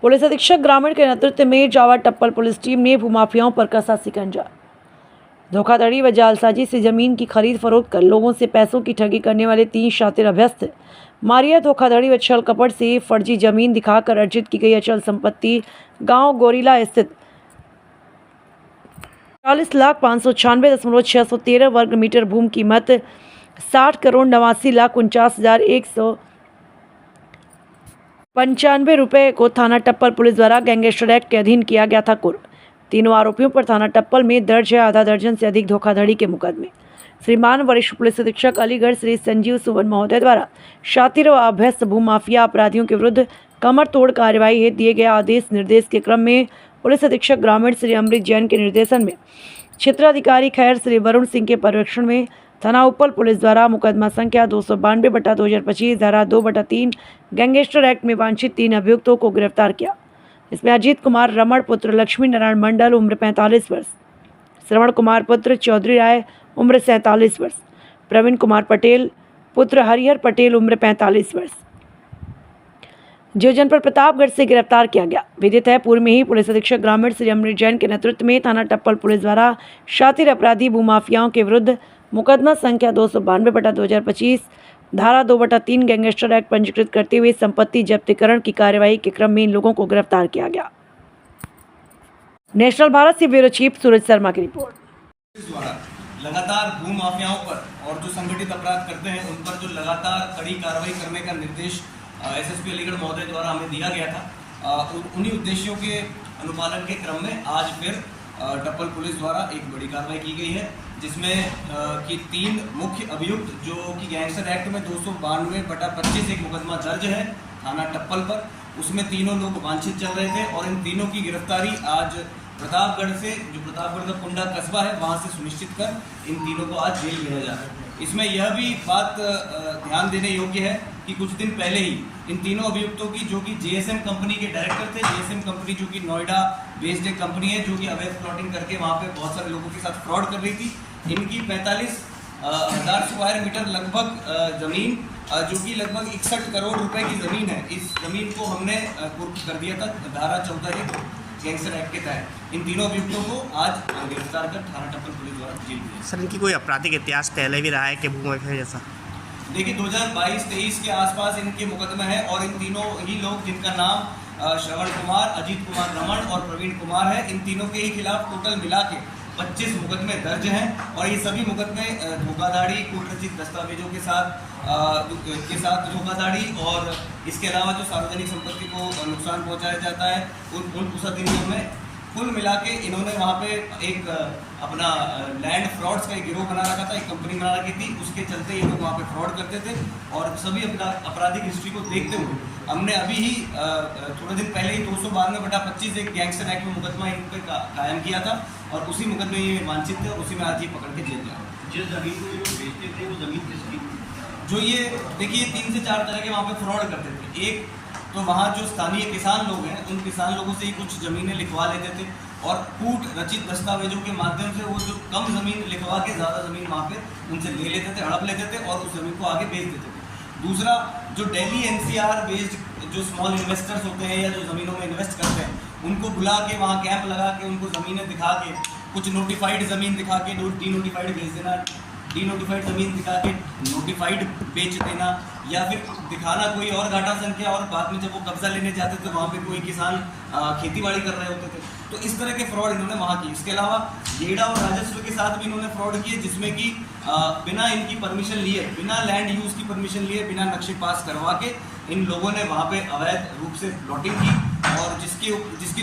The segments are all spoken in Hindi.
पुलिस अधीक्षक ग्रामीण के नेतृत्व में जावा टप्पल पुलिस टीम ने भूमाफियाओं पर कसा शिकंजा। धोखाधड़ी व जालसाजी से जमीन की खरीद फरोख्त कर लोगों से पैसों की ठगी करने वाले 3 शातिर अभ्यस्त मारिया धोखाधड़ी व छल कपट से फर्जी जमीन दिखाकर अर्जित की गई अचल संपत्ति गांव गोरीला स्थित 40,596,613 वर्ग मीटर भूमि कीमत 60,89,61,95 रुपये को थाना टप्पल पुलिस द्वारा गैंगस्टर एक्ट के अधीन किया गया था कुर्क। तीनों आरोपियों पर थाना टप्पल में दर्ज है आधा दर्जन से अधिक धोखाधड़ी के मुकदमे। श्रीमान वरिष्ठ पुलिस अधीक्षक अलीगढ़ श्री संजीव सुवन महोदय द्वारा शातिर व अभ्यस्त भूमाफिया अपराधियों के विरुद्ध कमर तोड़ कार्रवाई हेतु दिए गए आदेश निर्देश के क्रम में पुलिस अधीक्षक ग्रामीण श्री अमृत जैन के निर्देशन में क्षेत्राधिकारी खैर श्री वरुण सिंह के पर्यवेक्षण में थाना उपल पुलिस द्वारा मुकदमा संख्या 292/2025 धारा 2/3 गैंगस्टर एक्ट में वांछित 3 अभियुक्तों को गिरफ्तार किया। इसमें अजीत कुमार रमण पुत्र लक्ष्मी नारायण मंडल उम्र 45 वर्ष, श्रवण कुमार पुत्र चौधरी राय उम्र 47 वर्ष, प्रवीण कुमार पटेल पुत्र हरिहर पटेल उम्र 45 वर्ष जो जनपद प्रतापगढ़ से गिरफ्तार किया गया। विदित है पूर्व में ही पुलिस अधीक्षक ग्रामीण श्री अमृत जैन के नेतृत्व में थाना टप्पल पुलिस द्वारा शातिर अपराधी भूमाफियाओं के विरुद्ध मुकदमा संख्या 292/2025 धारा 2/3 गैंगस्टर एक्ट पंजीकृत करते हुए संपत्ति जब्तीकरण की कार्यवाही के क्रम में इन लोगों को गिरफ्तार किया गया। नेशनल भारत से ब्यूरो चीफ सूरज शर्मा की रिपोर्ट। लगातार भू माफियाओं पर और जो संगठित अपराध करते हैं उन पर जो लगातार कड़ी कार्रवाई करने का निर्देश एसएसपी अलीगढ़ महोदय द्वारा हमें दिया गया था, उन्हीं उद्देश्यों के अनुपालन के क्रम में आज फिर टप्पल पुलिस द्वारा एक बड़ी कार्रवाई की गई है, जिसमें कि 3 मुख्य अभियुक्त जो कि गैंगस्टर एक्ट में 292/25 एक मुकदमा दर्ज है थाना टप्पल पर, उसमें तीनों लोग वांछित चल रहे थे और इन तीनों की गिरफ्तारी आज प्रतापगढ़ से, जो प्रतापगढ़ का कुंडा कस्बा है, वहाँ से सुनिश्चित कर इन तीनों को आज जेल भेजा जा रहा है। इसमें यह भी बात ध्यान देने योग्य है कि कुछ दिन पहले ही इन तीनों अभियुक्तों की, जो कि जेएसएम कंपनी के डायरेक्टर थे, जेएसएम कंपनी जो कि नोएडा बेस्ड एक कंपनी है जो कि अवैध प्लॉटिंग करके वहाँ पे बहुत सारे लोगों के साथ फ्रॉड कर रही थी, इनकी 45,000 स्क्वायर मीटर लगभग जमीन, जो कि लगभग 61 करोड़ रुपए की जमीन है, इस जमीन को हमने कुर्क कर दिया था धारा 14 गैंगस्टर एक्ट के तहत। इन तीनों अभियुक्तों को आज गिरफ्तार कर थाना टप्पल पुलिस द्वारा जेल भेजा। सर, इनकी कोई आपराधिक इतिहास पहले भी रहा है कि भूमाफिया जैसा? देखिए 2022-23 के आसपास इनके मुकदमे हैं और इन तीनों ही लोग, जिनका नाम श्रवण कुमार, अजीत कुमार रमण और प्रवीण कुमार है, इन तीनों के ही खिलाफ टोटल मिला के 25 मुकदमे दर्ज हैं और ये सभी मुकदमे धोखाधड़ी, कूटरचित दस्तावेजों के साथ धोखाधड़ी और इसके अलावा जो सार्वजनिक संपत्ति को नुकसान पहुंचाया जाता है उन अधिनियम में कुल मिला के इन्होंने वहाँ पे एक अपना लैंड फ्रॉड्स का एक गिरोह बना रखा था, एक कंपनी बना रखी थी, उसके चलते ये लोग वहाँ पे फ्रॉड करते थे और सभी आपराधिक हिस्ट्री को देखते हुए हमने अभी ही थोड़े दिन पहले ही 292/25 एक गैंगस्टर एक्ट में मुकदमा इन पर कायम किया था और उसी मुकदमे ये वांछित थे और उसी में आज ये पकड़ के जेल गया। जिस जमीन को ये लोग बेचते थे वो जमीन किसकी? जो ये देखिए 3 से 4 तरह के वहाँ पे फ्रॉड करते थे। एक तो वहाँ जो स्थानीय किसान लोग हैं उन किसान लोगों से ही कुछ ज़मीनें लिखवा लेते थे और कूट रचित दस्तावेजों के माध्यम से वो जो कम ज़मीन लिखवा के ज़्यादा ज़मीन वहाँ पे उनसे ले लेते थे, हड़प लेते थे और उस ज़मीन को आगे बेच देते थे। दूसरा, जो दिल्ली एनसीआर बेस्ड जो स्मॉल इन्वेस्टर्स होते हैं या जो ज़मीनों में इन्वेस्ट करते हैं, उनको बुला के वहाँ कैंप लगा के उनको ज़मीनें दिखा के, कुछ नोटिफाइड ज़मीन दिखा के डीनोटिफाइड भेज देना, डीनोटिफाइड ज़मीन दिखा के नोटिफाइड बेच देना, या फिर दिखाना कोई और घाटा संख्या और बाद में जब वो कब्जा लेने जाते थे वहाँ पे कोई किसान खेतीबाड़ी कर रहे होते थे। तो इस तरह के फ्रॉड इन्होंने वहाँ की। इसके अलावा गेड़ा और राजस्व के साथ भी इन्होंने फ्रॉड किए, जिसमें कि बिना इनकी परमिशन लिए, बिना लैंड यूज़ की परमिशन लिए, बिना नक्शे पास करवा के इन लोगों ने वहाँ पे अवैध रूप से प्लॉटिंग की और जिसकी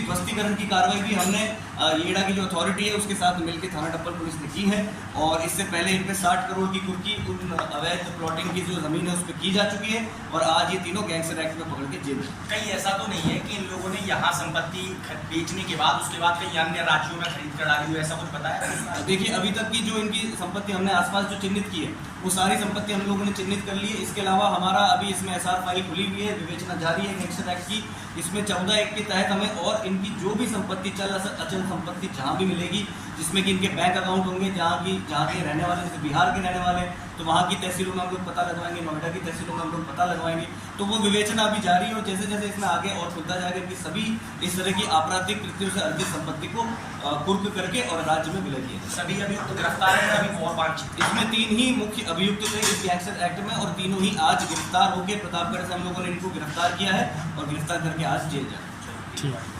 ध्वस्तीकरण की कार्रवाई भी हमने येड़ा की जो अथॉरिटी है उसके साथ मिलकर थाना टप्पल पुलिस ने की है और इससे पहले इन पे 60 करोड़ की कुर्की उन अवैध प्लॉटिंग की जो ज़मीन है उस पर की जा चुकी है और आज ये तीनों गैंगस्टर एक्ट में पकड़ के जेल में। कहीं ऐसा तो नहीं है कि इन लोगों ने यहाँ संपत्ति बेचने के बाद उसके बाद कहीं अन्य राज्यों में खरीद कर डाली हो, ऐसा कुछ बताया? देखिए अभी तक की जो इनकी संपत्ति हमने आसपास जो चिन्हित की है वो सारी संपत्ति हम लोगों ने चिन्हित कर ली है। इसके अलावा हमारा अभी इसमें SR फाइल खुली हुई है, विवेचना जारी है गैंगस्टर एक्ट की इसमें 14(1) के तहत हमें और इनकी जो भी संपत्ति अचल संपत्ति जहाँ भी मिलेगी, जिसमें कि इनके बैंक अकाउंट होंगे, जहाँ के रहने वाले, जैसे बिहार के रहने वाले, तो वहाँ की तहसीलों में हम लोग पता लगवाएंगे, नोएडा की तहसीलों में हम लोग पता लगवाएंगे। तो वो विवेचना अभी जारी है और जैसे जैसे इसमें आगे और खुलता जाएगा कि सभी इस तरह की आपराधिक कृत्यों से अर्जित संपत्ति को कुर्क करके और राज्य में विलय किया जाए। सभी अभियुक्त गिरफ्तार हैं, अभी और वांछित। इसमें 3 ही मुख्य अभियुक्त थे इस गैंगस्टर एक्ट में और तीनों ही आज गिरफ्तार होकर प्रतापगढ़ से हम लोगों ने इनको गिरफ्तार किया है और गिरफ्तार करके आज जेल जाए। ठीक।